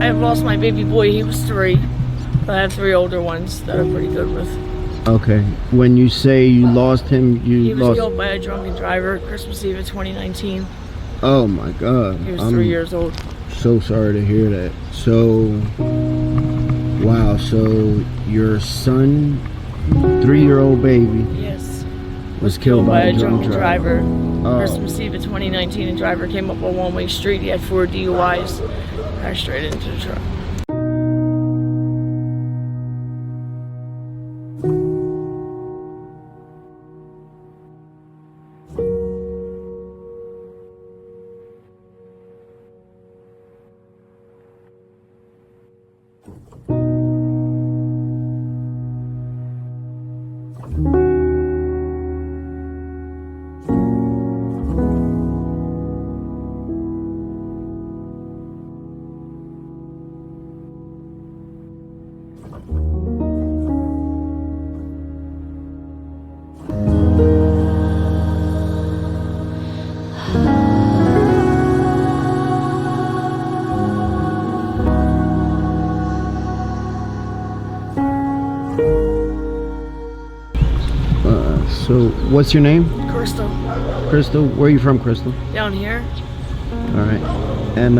I lost my baby boy. He was 3. But I have 3 older ones that I'm pretty good with. Okay. When you say you lost him, He was killed by a drunken driver Christmas Eve of 2019. Oh my God. He was 3 years old. So sorry to hear that. So, wow. So your son, 3-year-old baby, Yes. was killed by a drunken driver. Oh. Christmas Eve of 2019. A driver came up a one-way street. He had 4 DUIs. Crashed straight into the truck. So what's your name? Crystal. Crystal. Where are you from, Crystal? Down here. All right. And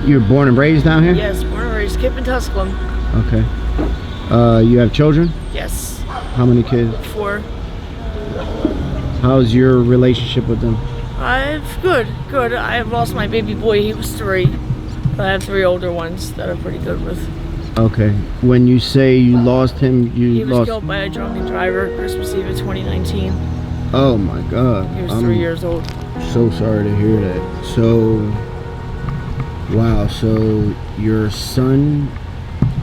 you're born and raised down here? Yes, born and raised. Kip and Tusculum. Okay. You have children? Yes. How many kids? 4. How's your relationship with them? Good. I have lost my baby boy. He was 3. But I have 3 older ones that I'm pretty good with. Okay. When you say you lost him, He was killed by a drunken driver Christmas Eve of 2019. Oh my God. He was 3 years old. So sorry to hear that. So, wow. So your son,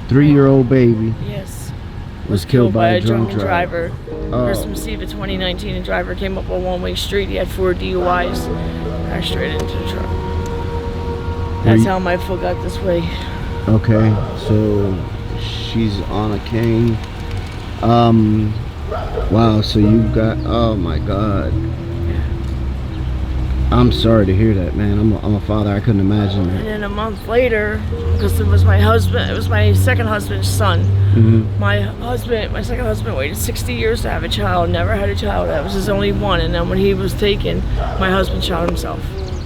3-year-old baby, Yes. was killed by a drunken driver. Oh. Christmas Eve of 2019. A driver came up a one-way street. He had 4 DUIs. Crashed straight into the truck. That's how my foot got this way. Okay, so she's on a cane. Wow, so you got, oh my God. I'm sorry to hear that, man. I'm a father. I couldn't imagine that. And then a month later, because it was my husband, it was my second husband's son. Mm-hmm. My second husband waited 60 years to have a child, never had a child. That was his only one. And then when he was taken, my husband shot himself.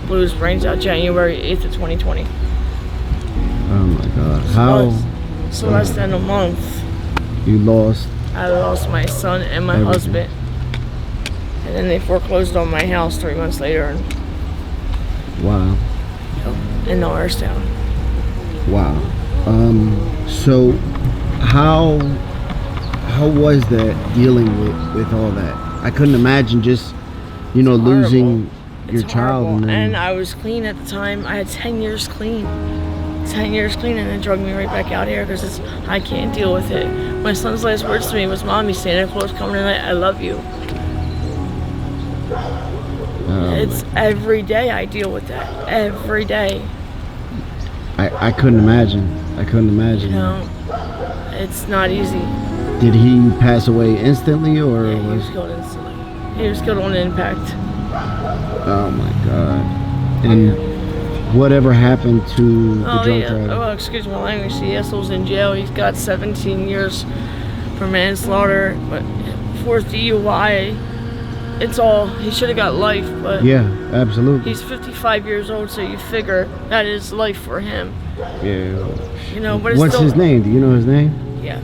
Blew his brains out January 8th of 2020. Oh my God. How? So less than a month, You lost? I lost my son and my husband. And then they foreclosed on my house 3 months later Wow. in Norristown. Wow. So how was that dealing with all that? I couldn't imagine just, you know, losing your child. And I was clean at the time. I had 10 years clean. 10 years clean, and then drug me right back out here because I can't deal with it. My son's last words to me was, "Mommy, Santa Claus coming tonight. I love you." It's every day I deal with that. Every day. I couldn't imagine. I couldn't imagine. You know, it's not easy. Did he pass away instantly, or Yeah, he was killed instantly. He was killed on impact. Oh my God. And whatever happened to the drunk driver? Oh, excuse my language. The asshole's in jail. He's got 17 years for manslaughter, but 4th DUI. It's all, he should have got life, but Yeah, absolutely. he's 55 years old, so you figure that is life for him. Yeah. You know, but it's What's still, his name? Do you know his name? Yeah,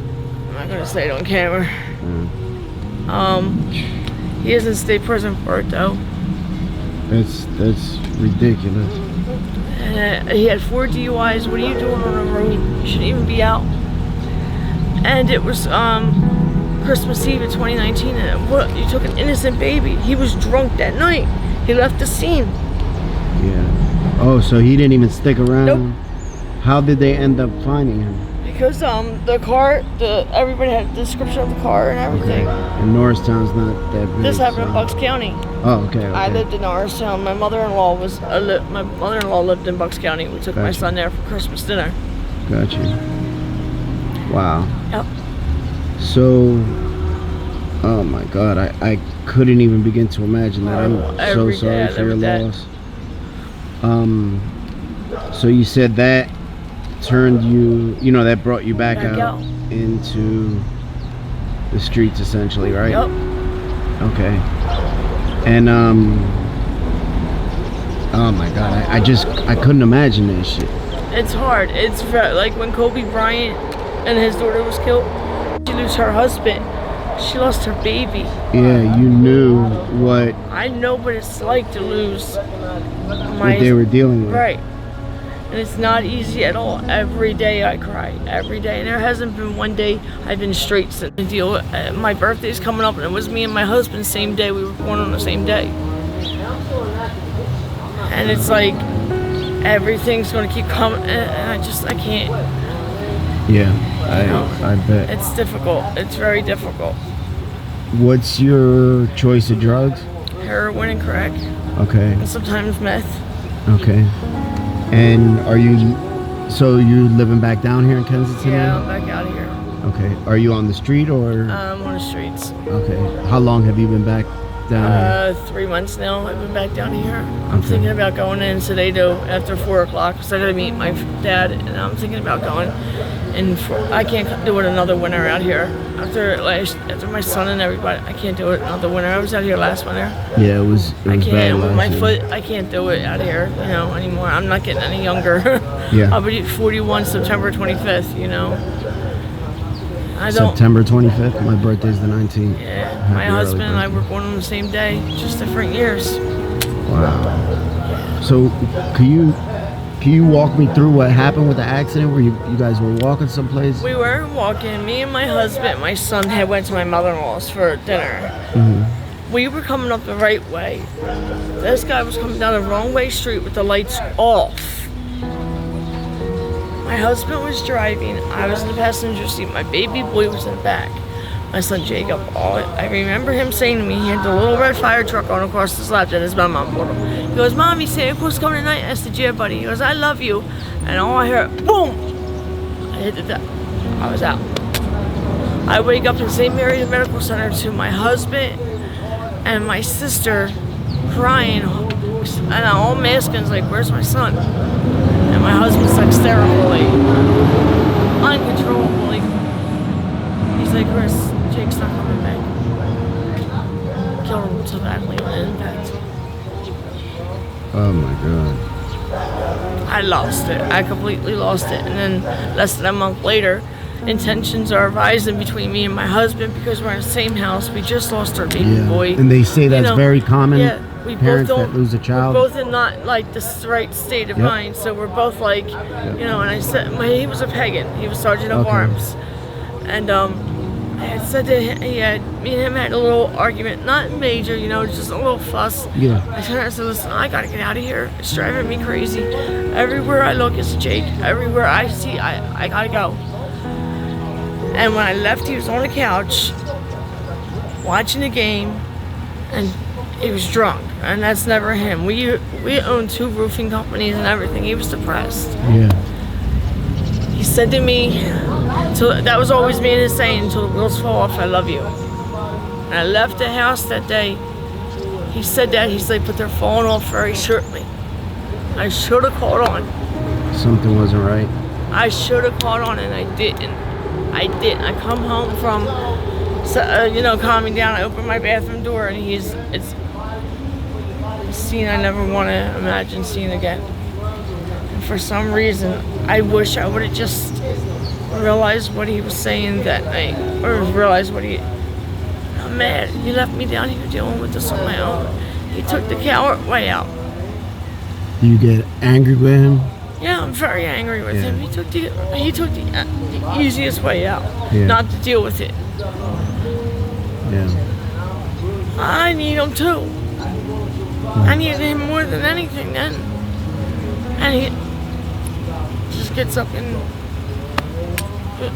I'm not gonna say it on camera. He is in state prison for it though. That's ridiculous. And he had 4 DUIs. What are you doing on the road? You shouldn't even be out. And it was Christmas Eve of 2019, and what, you took an innocent baby. He was drunk that night. He left the scene. Yeah. Oh, so he didn't even stick around? Nope. How did they end up finding him? Because the car, everybody had a description of the car and everything. Okay. And Norristown's not that big. This happened in Bucks County. Oh, okay. I lived in Norristown. My mother-in-law lived in Bucks County. We took my son there for Christmas dinner. Got you. Wow. Yep. So, oh my God, I couldn't even begin to imagine that. I'm so sorry for your loss. So you said that turned you, that brought you back Back out. into the streets essentially, right? Yep. Okay. And oh my God, I couldn't imagine that shit. It's hard. It's like when Kobe Bryant and his daughter was killed. She lost her husband. She lost her baby. Yeah, you knew what I know what it's like to lose what they were dealing with. Right. And it's not easy at all. Every day I cry. Every day. And there hasn't been one day I've been straight since the deal. My birthday's coming up, and it was me and my husband same day. We were born on the same day. And it's like everything's going to keep coming, and I can't. Yeah, I bet. It's difficult. It's very difficult. What's your choice of drugs? Heroin and crack. Okay. And sometimes meth. Okay. And so you living back down here in Kensington? Yeah, I'm back out of here. Okay. Are you on the street or? I'm on the streets. Okay. How long have you been back down here? 3 months now. I've been back down here. I'm thinking about going in Sedato after 4 o'clock because I gotta meet my dad, and I'm thinking about going. And I can't do it another winter out here. After my son and everybody, I can't do it another winter. I was out here last winter. Yeah, it was I can't bad with my year. foot. I can't do it out here, anymore. I'm not getting any younger. Yeah. I'll be 41 September 25th. I don't. September 25th. My birthday's the 19th. Yeah, Happy my early husband and I birthday. were born on the same day, just different years. Wow. So, can you walk me through what happened with the accident where you guys were walking someplace? We were walking. Me and my husband, my son, went to my mother-in-law's for dinner. Mm-hmm. We were coming up the right way. This guy was coming down the wrong way street with the lights off. My husband was driving. I was in the passenger seat. My baby boy was in the back. My son Jacob. I remember him saying to me, he had the little red fire truck on across the slab that his mom bought him. He goes, "Mommy, Santa Claus coming tonight?" I said, "Yeah, buddy." He goes, "I love you." And all I heard, boom! I hit the deck. I was out. I wake up in St. Mary's Medical Center to my husband and my sister crying, and I'm all masking, like, "Where's my son?" And my husband's like hysterically, uncontrollably. He's like, "Chris, Jake's not coming back." Killed him so badly on impact. Oh my God. I lost it. I completely lost it. And then less than a month later, intentions are rising between me and my husband because we're in the same house. We just lost our baby boy. And they say that's very common. Yeah, we parents both that lose a child. We're both in not like the right state of mind. So we're both like, and I said, he was a pagan. He was sergeant of arms. And I had said to him, me and him had a little argument, not major, just a little fuss. Yeah. I told him, I said, "Listen, I gotta get out of here. It's driving me crazy. Everywhere I look, it's Jake. Everywhere I see, I gotta go." And when I left, he was on the couch watching the game, and he was drunk. And that's never him. We own 2 roofing companies and everything. He was depressed. Yeah. He said to me, so that was always me and his saying, "Until the wheels fall off, I love you." And I left the house that day. He said that. He's like, "But they're falling off very shortly." I should have caught on. Something wasn't right. I should have caught on, and I didn't. I come home from, calming down. I open my bathroom door, and it's a scene I never want to imagine seeing again. And for some reason, I wish I would have just realized what he was saying that night, or realized what I'm mad. He left me down here dealing with this on my own. He took the coward way out. Do you get angry with him? Yeah, I'm very angry with him. He took the easiest way out, not to deal with it. Yeah. I need him too. I needed him more than anything then. And he just gets up and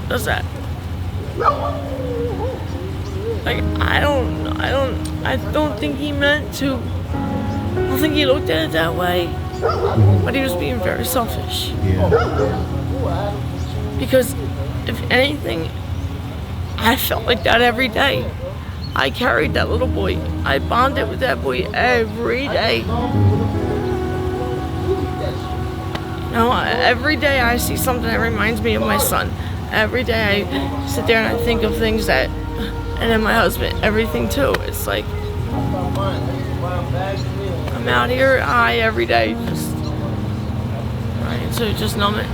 does that. Like, I don't think he meant to. I don't think he looked at it that way. But he was being very selfish. Yeah. Because if anything, I felt like that every day. I carried that little boy. I bonded with that boy every day. No, every day I see something that reminds me of my son. Every day I sit there and I think of things that, and then my husband, everything too. It's like, I'm out here high every day, just trying to just numb it.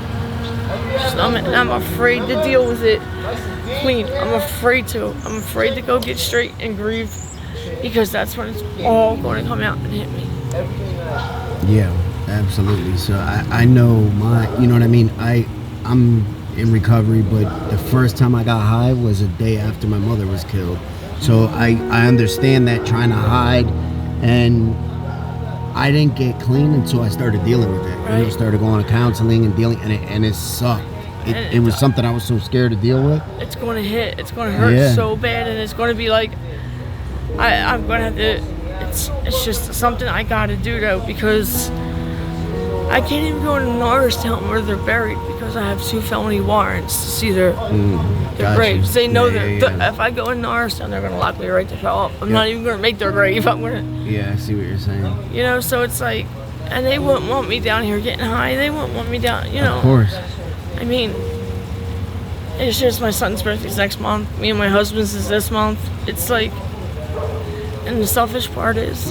Just numb it. And I'm afraid to deal with it clean. I'm afraid to. I'm afraid to go get straight and grieve, because that's when it's all going to come out and hit me. Yeah, absolutely. So I know you know what I mean? I'm in recovery, but the first time I got high was a day after my mother was killed. So I understand that, trying to hide, and I didn't get clean until I started dealing with it. Right. You know, started going to counseling and dealing, and it sucked. It was something I was so scared to deal with. It's going to hit. It's going to hurt so bad, and it's going to be like, I'm going to have to. It's just something I got to do though, because I can't even go to Norristown where they're buried, because I have 2 felony warrants to see their graves. They know if I go in Norristown, they're gonna lock me right the hell up. I'm not even gonna make their grave. I'm gonna. Yeah, I see what you're saying. You know, so it's like, and they wouldn't want me down here getting high. They wouldn't want me down. You know. Of course. I mean, it's just my son's birthday's next month. Me and my husband's is this month. It's like, and the selfish part is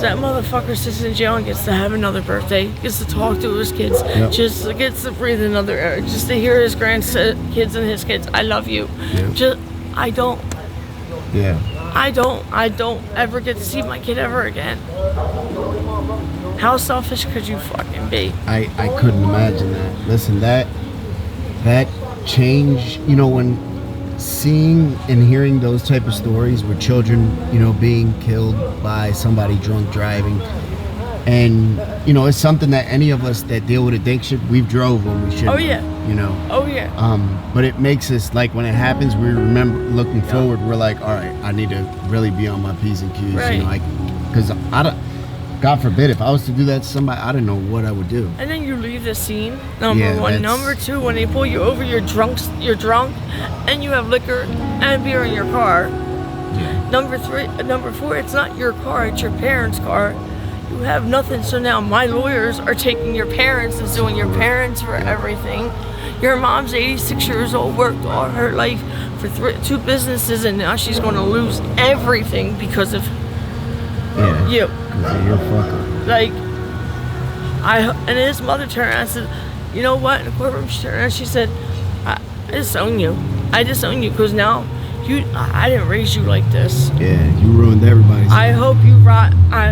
that motherfucker sits in jail and gets to have another birthday, gets to talk to his kids, just gets to breathe another air, just to hear his grandkids and his kids, I love you. I don't ever get to see my kid ever again. How selfish could you fucking be? I couldn't imagine that. Listen, that change, you know, when seeing and hearing those type of stories with children, you know, being killed by somebody drunk driving, and you know, it's something that any of us that deal with addiction, we've drove when we shouldn't. Oh yeah. You know. Oh yeah. But it makes us, like, when it happens, we remember looking forward. We're like, all right, I need to really be on my P's and Q's. Right. You know, because I don't. God forbid, if I was to do that to somebody, I don't know what I would do. And then you leave the scene. Number one. Number two, when they pull you over, you're drunk, and you have liquor and beer in your car. Yeah. Number four, it's not your car, it's your parents' car. You have nothing, so now my lawyers are taking your parents and suing your parents for everything. Your mom's 86 years old, worked all her life for 2 businesses, and now she's going to lose everything because of you. You're fucker. Like, and his mother turned around and said, you know what? In the courtroom, she turned around and she said, I disown you. I disown you, because now I didn't raise you like this. Yeah, you ruined everybody's life. I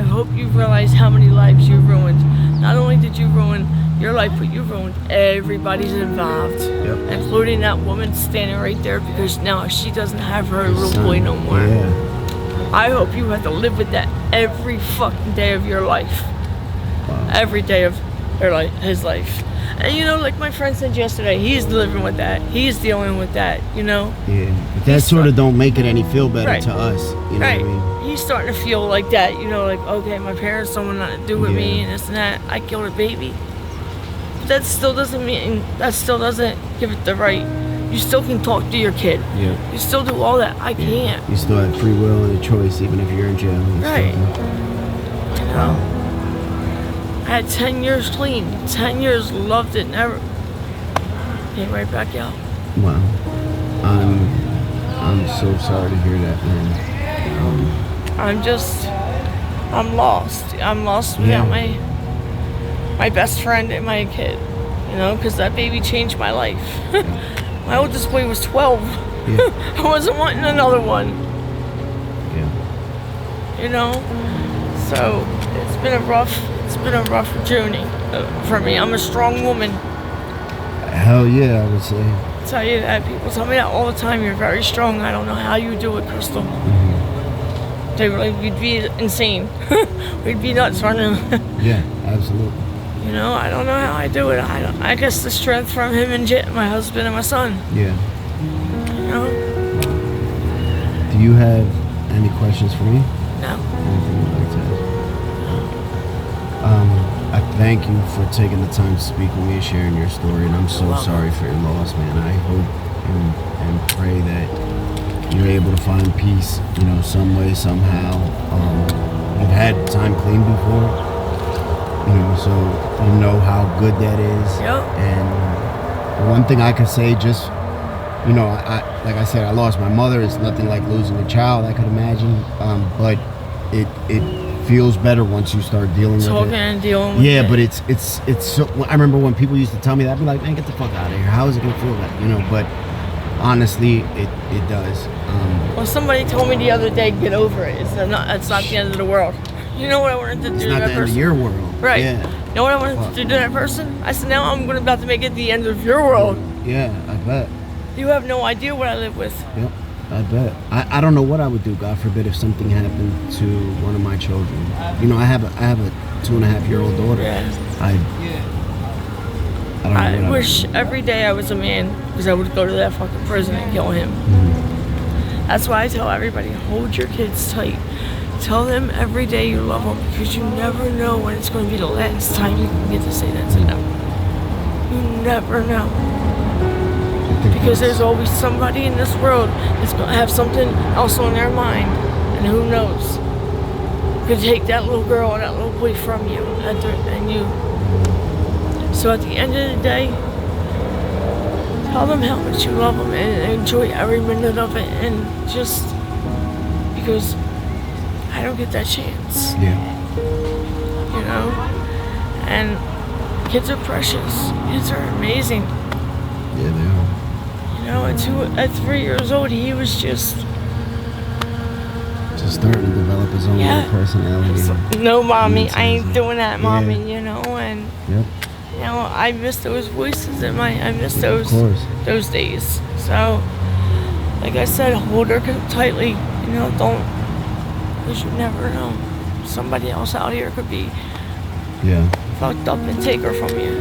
hope you realize how many lives you ruined. Not only did you ruin your life, but you ruined everybody's involved, including that woman standing right there, because now she doesn't have her little boy no more. Yeah. I hope you have to live with that every fucking day of your life. Wow. Every day of his life. And you know, like my friend said yesterday, he's living with that. He's dealing with that, you know? Yeah. But that sort of don't make it any feel better to us. You know what I mean? He's starting to feel like that, you know, like, okay, my parents don't want nothing to do with me and this and that. I killed a baby. That still doesn't give it the right. You still can talk to your kid. Yeah. You still do all that. I can't. You still have free will and a choice, even if you're in jail. Right. You know? I had 10 years clean. 10 years, loved it, never came right back out. Wow. I'm so sorry to hear that, man. I'm lost. I'm lost without my best friend and my kid. You know, because that baby changed my life. My oldest boy was 12. I wasn't wanting another one. Yeah. You know? So it's been a rough journey for me. I'm a strong woman. Hell yeah, I would say. I tell you that. People tell me that all the time. You're very strong. I don't know how you do it, Crystal. They were like, we'd be insane. We'd be nuts running. Yeah, absolutely. You know, I don't know how I do it. I guess the strength from him and my husband and my son. Yeah. You know? Do you have any questions for me? No. Anything you'd like to ask? I thank you for taking the time to speak with me and sharing your story, and I'm so sorry for your loss, man. I hope and pray that you're able to find peace, you know, some way, somehow. You've had time clean before. So you know how good that is. Yep. And one thing I could say, just I like I said, I lost my mother. It's nothing like losing a child, I could imagine. But it feels better once you start dealing Talking with it. and dealing with it. Yeah, but it's so. I remember when people used to tell me that, I'd be like, man, get the fuck out of here. How is it gonna feel that? But honestly, it does. Well, somebody told me the other day, get over it. It's not the end of the world. You know what I wanted to do It's to not that the end person? of your world. Right. Yeah. You know what I wanted to do to that person? I said, now I'm about to make it the end of your world. Yeah, I bet. You have no idea what I live with. Yep, I bet. I don't know what I would do, God forbid, if something happened to one of my children. I have a 2.5-year-old daughter. Yeah. I don't know what I wish every day I was a man, because I would go to that fucking prison and kill him. Mm-hmm. That's why I tell everybody, hold your kids tight. Tell them every day you love them, because you never know when it's going to be the last time you can get to say that to them. You never know. Because there's always somebody in this world that's going to have something else on their mind. And who knows? Could take that little girl or that little boy from you and you. So at the end of the day, tell them how much you love them and enjoy every minute of it. And just because I don't get that chance. Yeah. And kids are precious. Kids are amazing. Yeah, they are. At 3 years old, he was just starting to develop his own little personality. No, mommy, I ain't doing that, mommy. And Yep. I miss those voices I miss those days. So, like I said, hold her tightly. Don't, because you never know. Somebody else out here could be fucked up and take her from you.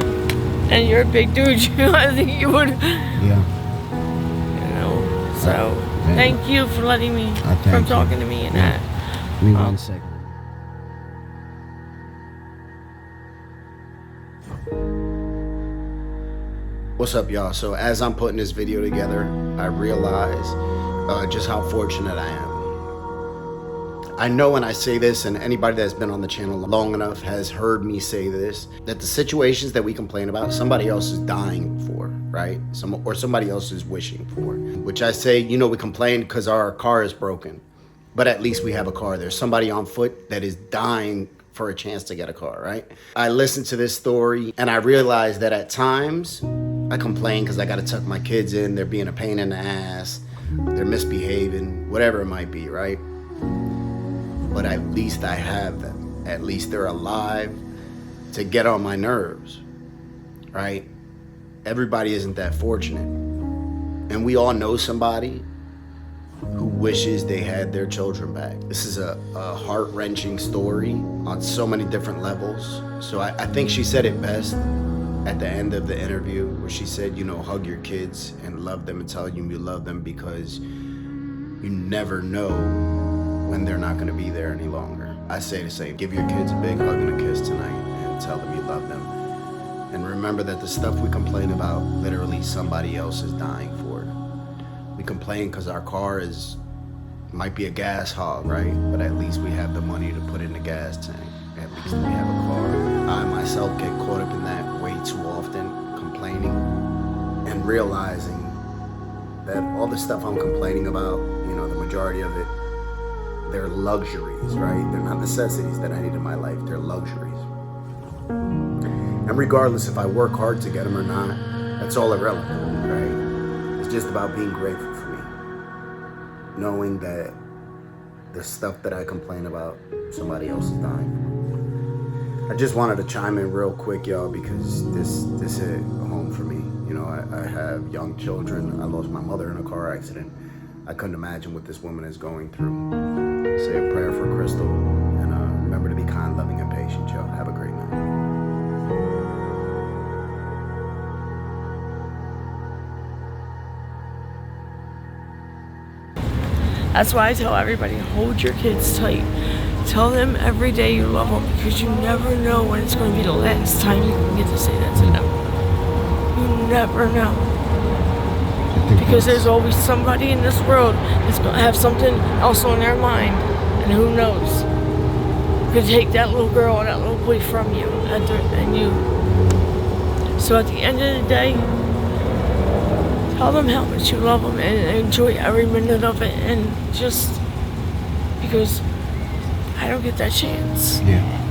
And you're a big dude, I think you would. Yeah. So, thank you for letting me, from talking to me and that. Give me 1 second. What's up, y'all? So as I'm putting this video together, I realize just how fortunate I am. I know when I say this, and anybody that's been on the channel long enough has heard me say this, that the situations that we complain about, somebody else is dying for, right? Or somebody else is wishing for. Which I say, we complain because our car is broken, but at least we have a car. There's somebody on foot that is dying for a chance to get a car, right? I listened to this story and I realized that at times I complain because I got to tuck my kids in. They're being a pain in the ass. They're misbehaving, whatever it might be, right? But at least I have them. At least they're alive to get on my nerves, right? Everybody isn't that fortunate. And we all know somebody who wishes they had their children back. This is a heart-wrenching story on so many different levels. So I think she said it best at the end of the interview, where she said, hug your kids and love them and tell them you love them, because you never know when they're not going to be there any longer. I say the same. Give your kids a big hug and a kiss tonight and tell them you love them. And remember that the stuff we complain about, literally somebody else is dying for it. We complain because our car might be a gas hog, right? But at least we have the money to put in the gas tank. At least we have a car. I myself get caught up in that way too often, complaining and realizing that all the stuff I'm complaining about, the majority of it, they're luxuries, right? They're not necessities that I need in my life. They're luxuries. And regardless if I work hard to get them or not, that's all irrelevant, right? It's just about being grateful for me. Knowing that the stuff that I complain about, somebody else is dying for. I just wanted to chime in real quick, y'all, because this hit home for me. I have young children. I lost my mother in a car accident. I couldn't imagine what this woman is going through. Say a prayer for Crystal, and remember to be kind, loving, and patient, y'all. Have a great night. That's why I tell everybody, hold your kids tight. Tell them every day you love them, because you never know when it's going to be the last time you can get to say that to them. You never know. Because there's always somebody in this world that's going to have something else on their mind. And who knows? Could take that little girl or that little away from you, So at the end of the day, tell them how much you love them and enjoy every minute of it, and just because I don't get that chance. Yeah.